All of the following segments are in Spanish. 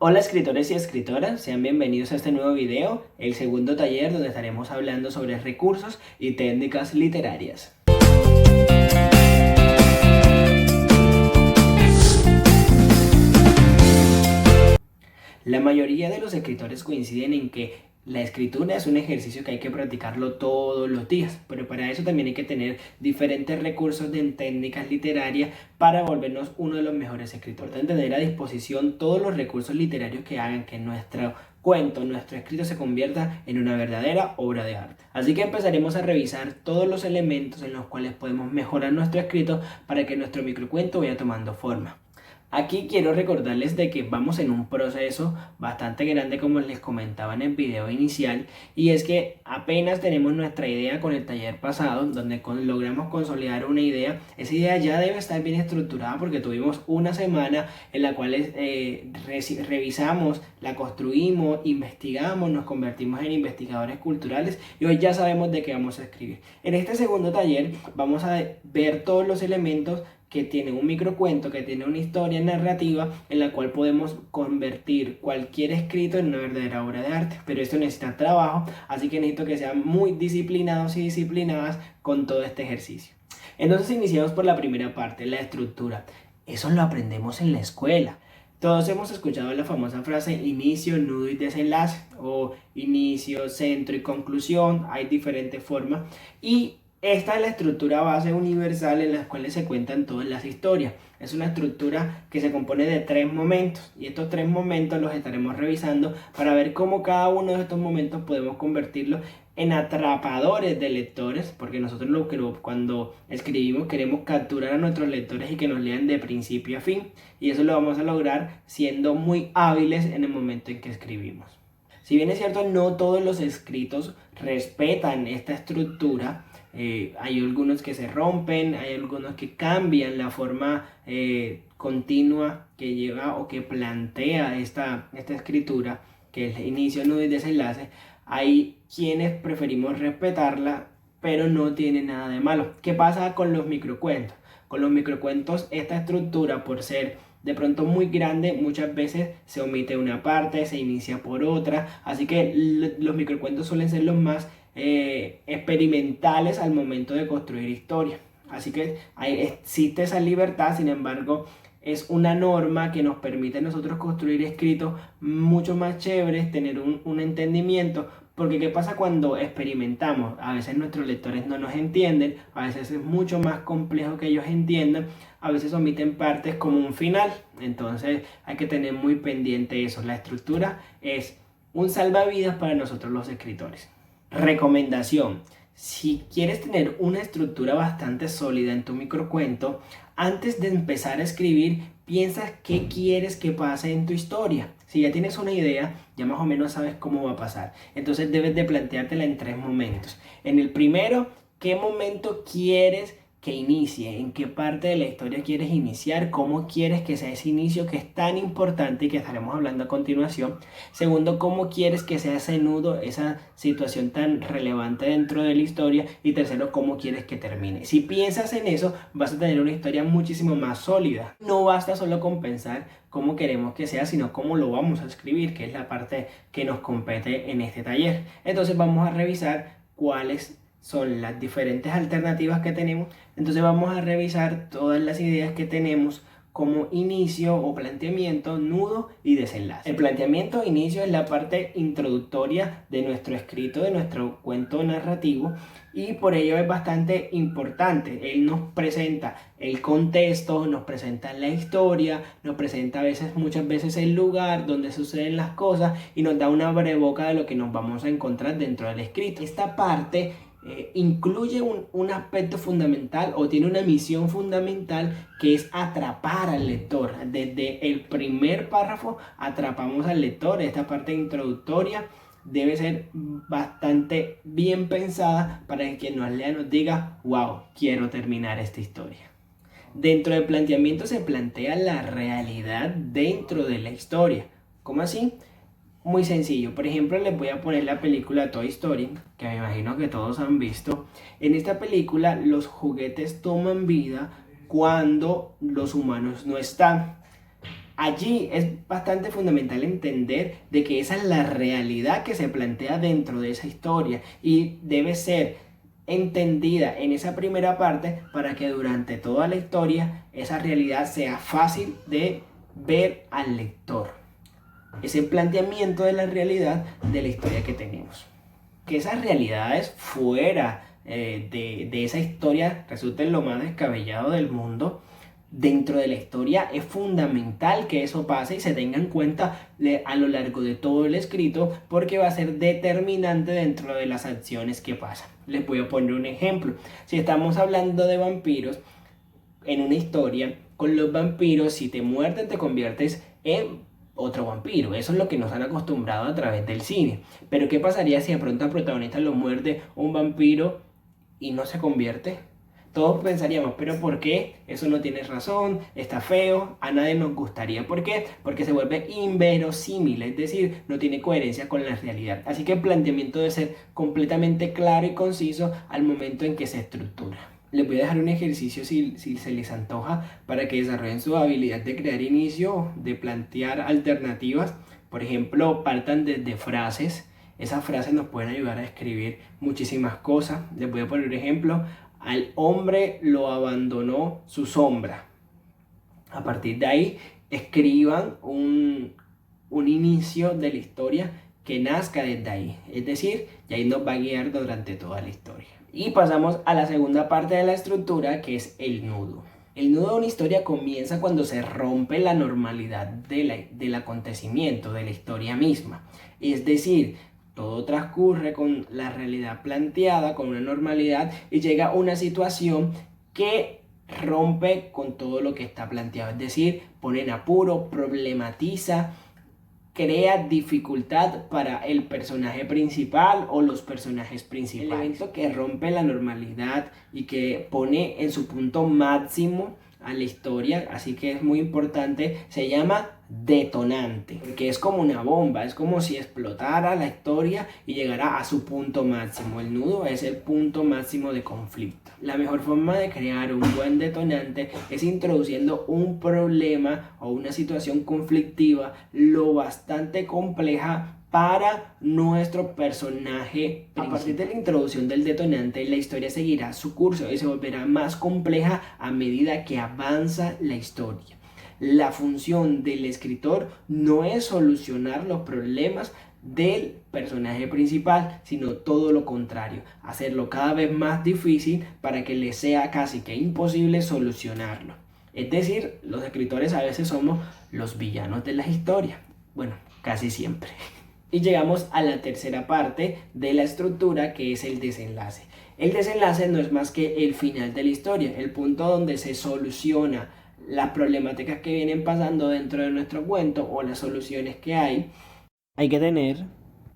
Hola escritores y escritoras, sean bienvenidos a este nuevo video, el segundo taller donde estaremos hablando sobre recursos y técnicas literarias. La mayoría de los escritores coinciden en que la escritura es un ejercicio que hay que practicarlo todos los días, pero para eso también hay que tener diferentes recursos de técnicas literarias para volvernos uno de los mejores escritores. Deben tener a disposición todos los recursos literarios que hagan que nuestro cuento, nuestro escrito se convierta en una verdadera obra de arte. Así que empezaremos a revisar todos los elementos en los cuales podemos mejorar nuestro escrito para que nuestro microcuento vaya tomando forma. Aquí quiero recordarles de que vamos en un proceso bastante grande, como les comentaba en el video inicial, y es que apenas tenemos nuestra idea con el taller pasado, donde logramos consolidar una idea. Esa idea ya debe estar bien estructurada porque tuvimos una semana en la cual revisamos, la construimos, investigamos, nos convertimos en investigadores culturales y hoy ya sabemos de qué vamos a escribir. En este segundo taller vamos a ver todos los elementos que tiene un microcuento, que tiene una historia narrativa en la cual podemos convertir cualquier escrito en una verdadera obra de arte. Pero esto necesita trabajo, así que necesito que sean muy disciplinados y disciplinadas con todo este ejercicio. Entonces iniciamos por la primera parte, la estructura. Eso lo aprendemos en la escuela. Todos hemos escuchado la famosa frase inicio, nudo y desenlace, o inicio, centro y conclusión. Hay diferentes formas y esta es la estructura base universal en la cual se cuentan todas las historias. Es una estructura que se compone de 3 momentos y estos 3 momentos los estaremos revisando para ver cómo cada uno de estos momentos podemos convertirlos en atrapadores de lectores, porque nosotros cuando escribimos queremos capturar a nuestros lectores y que nos lean de principio a fin, y eso lo vamos a lograr siendo muy hábiles en el momento en que escribimos. Si bien es cierto, no todos los escritos respetan esta estructura. Hay algunos que se rompen, hay algunos que cambian la forma continua que lleva o que plantea esta escritura, que es el inicio, nudo y desenlace. Hay quienes preferimos respetarla, pero no tiene nada de malo. ¿Qué pasa con los microcuentos? Con los microcuentos, esta estructura, por ser de pronto muy grande, muchas veces se omite una parte, se inicia por otra, así que los microcuentos suelen ser los más experimentales al momento de construir historia. Así que existe esa libertad, sin embargo, es una norma que nos permite a nosotros construir escritos mucho más chéveres, tener un entendimiento. Porque ¿qué pasa cuando experimentamos? A veces nuestros lectores no nos entienden, a veces es mucho más complejo que ellos entiendan, a veces omiten partes como un final. Entonces hay que tener muy pendiente eso. La estructura es un salvavidas para nosotros los escritores. Recomendación: si quieres tener una estructura bastante sólida en tu microcuento, antes de empezar a escribir, piensa qué quieres que pase en tu historia. Si ya tienes una idea, ya más o menos sabes cómo va a pasar. Entonces debes de planteártela en 3 momentos. En el primero, ¿qué momento quieres que inicie? ¿En qué parte de la historia quieres iniciar? ¿Cómo quieres que sea ese inicio que es tan importante y que estaremos hablando a continuación? Segundo, ¿cómo quieres que sea ese nudo, esa situación tan relevante dentro de la historia? Y tercero, ¿cómo quieres que termine? Si piensas en eso, vas a tener una historia muchísimo más sólida. No basta solo con pensar cómo queremos que sea, sino cómo lo vamos a escribir, que es la parte que nos compete en este taller. Entonces vamos a revisar cuáles son las diferentes alternativas que tenemos. Entonces vamos a revisar todas las ideas que tenemos como inicio o planteamiento, nudo y desenlace. El planteamiento o inicio es la parte introductoria de nuestro escrito, de nuestro cuento narrativo, y por ello es bastante importante. Él nos presenta el contexto, nos presenta la historia, nos presenta muchas veces el lugar donde suceden las cosas y nos da una breboca de lo que nos vamos a encontrar dentro del escrito. Esta parte incluye un aspecto fundamental o tiene una misión fundamental, que es atrapar al lector. Desde el primer párrafo atrapamos al lector. Esta parte introductoria debe ser bastante bien pensada para que quien nos lea nos diga: wow, quiero terminar esta historia. Dentro del planteamiento se plantea la realidad dentro de la historia. ¿Cómo así? Muy sencillo. Por ejemplo, les voy a poner la película Toy Story, que me imagino que todos han visto. En esta película los juguetes toman vida cuando los humanos no están. Allí es bastante fundamental entender de que esa es la realidad que se plantea dentro de esa historia y debe ser entendida en esa primera parte para que durante toda la historia esa realidad sea fácil de ver al lector. Ese planteamiento de la realidad de la historia que tenemos. Que esas realidades fuera de esa historia resulten lo más descabellado del mundo, dentro de la historia es fundamental que eso pase y se tenga en cuenta a lo largo de todo el escrito, porque va a ser determinante dentro de las acciones que pasan. Les voy a poner un ejemplo. Si estamos hablando de vampiros en una historia, con los vampiros, si te muerden te conviertes en otro vampiro. Eso es lo que nos han acostumbrado a través del cine. Pero ¿qué pasaría si de pronto al protagonista lo muerde un vampiro y no se convierte? Todos pensaríamos, pero ¿por qué? Eso no tiene razón, está feo, a nadie nos gustaría. ¿Por qué? Porque se vuelve inverosímil, es decir, no tiene coherencia con la realidad. Así que el planteamiento debe ser completamente claro y conciso al momento en que se estructura. Les voy a dejar un ejercicio si se les antoja para que desarrollen su habilidad de crear inicio, de plantear alternativas. Por ejemplo, partan desde frases. Esas frases nos pueden ayudar a escribir muchísimas cosas. Les voy a poner un ejemplo. Al hombre lo abandonó su sombra. A partir de ahí, escriban un inicio de la historia que nazca desde ahí. Es decir, y ahí nos va a guiar durante toda la historia. Y pasamos a la segunda parte de la estructura, que es el nudo. El nudo de una historia comienza cuando se rompe la normalidad del acontecimiento, de la historia misma. Es decir, todo transcurre con la realidad planteada, con una normalidad, y llega una situación que rompe con todo lo que está planteado. Es decir, pone en apuro, problematiza, crea dificultad para el personaje principal o los personajes principales. El evento que rompe la normalidad y que pone en su punto máximo a la historia, así que es muy importante, se llama detonante, porque es como una bomba, es como si explotara la historia y llegara a su punto máximo. El nudo es el punto máximo de conflicto. La mejor forma de crear un buen detonante es introduciendo un problema o una situación conflictiva lo bastante compleja para nuestro personaje. A partir de la introducción del detonante, la historia seguirá su curso y se volverá más compleja a medida que avanza la historia. La función del escritor no es solucionar los problemas del personaje principal, sino todo lo contrario, hacerlo cada vez más difícil para que le sea casi que imposible solucionarlo. Es decir, los escritores a veces somos los villanos de las historias. Bueno, casi siempre. Y llegamos a la tercera parte de la estructura, que es el desenlace. El desenlace no es más que el final de la historia, el punto donde se soluciona las problemáticas que vienen pasando dentro de nuestro cuento o las soluciones que hay. Hay que tener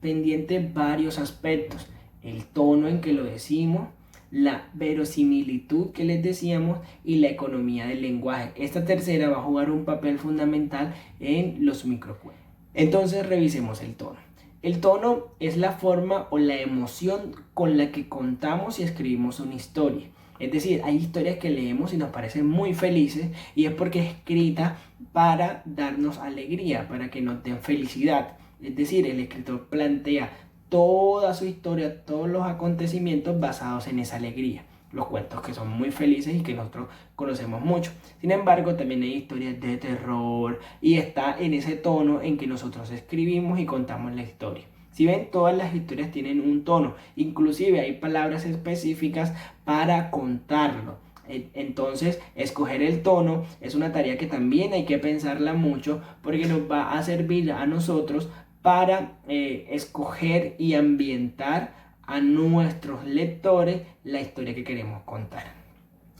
pendiente varios aspectos: el tono en que lo decimos, la verosimilitud que les decíamos y la economía del lenguaje. Esta tercera va a jugar un papel fundamental en los microcuentos. Entonces revisemos el tono. El tono es la forma o la emoción con la que contamos y escribimos una historia. Es decir, hay historias que leemos y nos parecen muy felices y es porque es escrita para darnos alegría, para que nos den felicidad. Es decir, el escritor plantea toda su historia, todos los acontecimientos basados en esa alegría. Los cuentos que son muy felices y que nosotros conocemos mucho. Sin embargo, también hay historias de terror y está en ese tono en que nosotros escribimos y contamos la historia. Si ven, todas las historias tienen un tono, inclusive hay palabras específicas para contarlo. Entonces, escoger el tono es una tarea que también hay que pensarla mucho, porque nos va a servir a nosotros para escoger y ambientar a nuestros lectores la historia que queremos contar.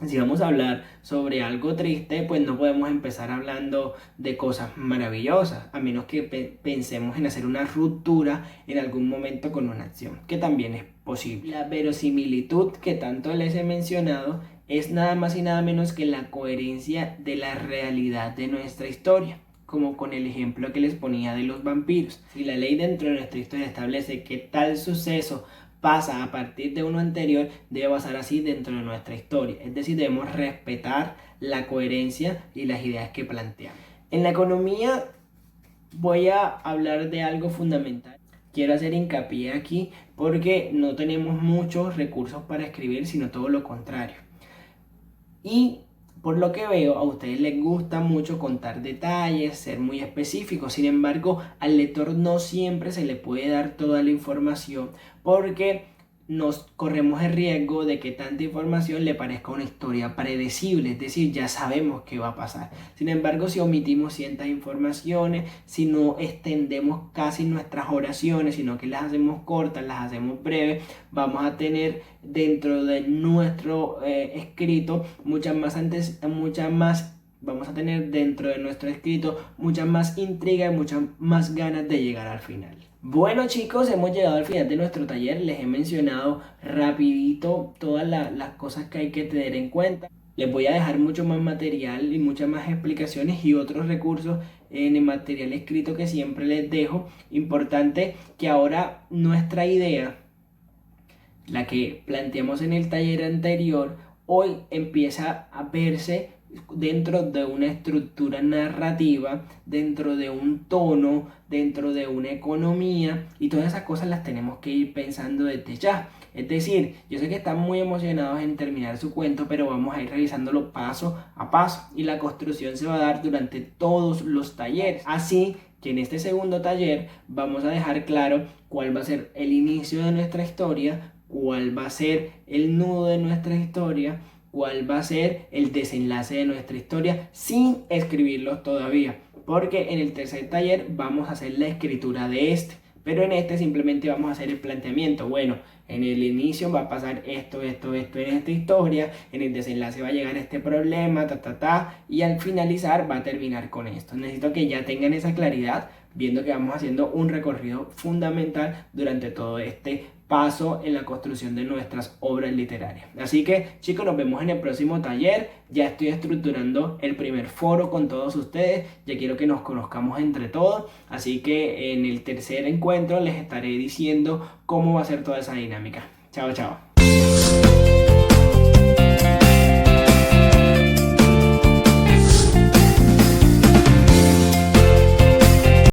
Si vamos a hablar sobre algo triste, pues no podemos empezar hablando de cosas maravillosas, a menos que pensemos en hacer una ruptura en algún momento con una acción, que también es posible. La verosimilitud que tanto les he mencionado es nada más y nada menos que la coherencia de la realidad de nuestra historia, como con el ejemplo que les ponía de los vampiros. Si la ley dentro de nuestra historia establece que tal suceso pasa a partir de uno anterior, debe pasar así dentro de nuestra historia. Es decir, debemos respetar la coherencia y las ideas que planteamos. En la economía voy a hablar de algo fundamental. Quiero hacer hincapié aquí porque no tenemos muchos recursos para escribir, sino todo lo contrario. Y por lo que veo, a ustedes les gusta mucho contar detalles, ser muy específicos. Sin embargo, al lector no siempre se le puede dar toda la información porque nos corremos el riesgo de que tanta información le parezca una historia predecible, es decir, ya sabemos qué va a pasar. Sin embargo, si omitimos ciertas informaciones, si no extendemos casi nuestras oraciones, sino que las hacemos cortas, las hacemos breves, vamos a tener dentro de nuestro escrito vamos a tener dentro de nuestro escrito mucha más intriga y muchas más ganas de llegar al final. Bueno chicos, hemos llegado al final de nuestro taller. Les he mencionado rapidito todas las cosas que hay que tener en cuenta. Les voy a dejar mucho más material y muchas más explicaciones y otros recursos en el material escrito que siempre les dejo. Importante que ahora nuestra idea, la que planteamos en el taller anterior, hoy empieza a verse dentro de una estructura narrativa, dentro de un tono, dentro de una economía, y todas esas cosas las tenemos que ir pensando desde ya. Es decir, yo sé que están muy emocionados en terminar su cuento, pero vamos a ir revisándolo paso a paso y la construcción se va a dar durante todos los talleres. Así que en este segundo taller vamos a dejar claro cuál va a ser el inicio de nuestra historia, cuál va a ser el nudo de nuestra historia, cuál va a ser el desenlace de nuestra historia sin escribirlos todavía, porque en el tercer taller vamos a hacer la escritura de este, pero en este simplemente vamos a hacer el planteamiento. Bueno, en el inicio va a pasar esto en esta historia, en el desenlace va a llegar este problema, y al finalizar va a terminar con esto. Necesito que ya tengan esa claridad, viendo que vamos haciendo un recorrido fundamental durante todo este paso en la construcción de nuestras obras literarias. Así que chicos, nos vemos en el próximo taller. Ya estoy estructurando el primer foro con todos ustedes, ya quiero que nos conozcamos entre todos, así que en el tercer encuentro les estaré diciendo cómo va a ser toda esa dinámica. Chao, chao.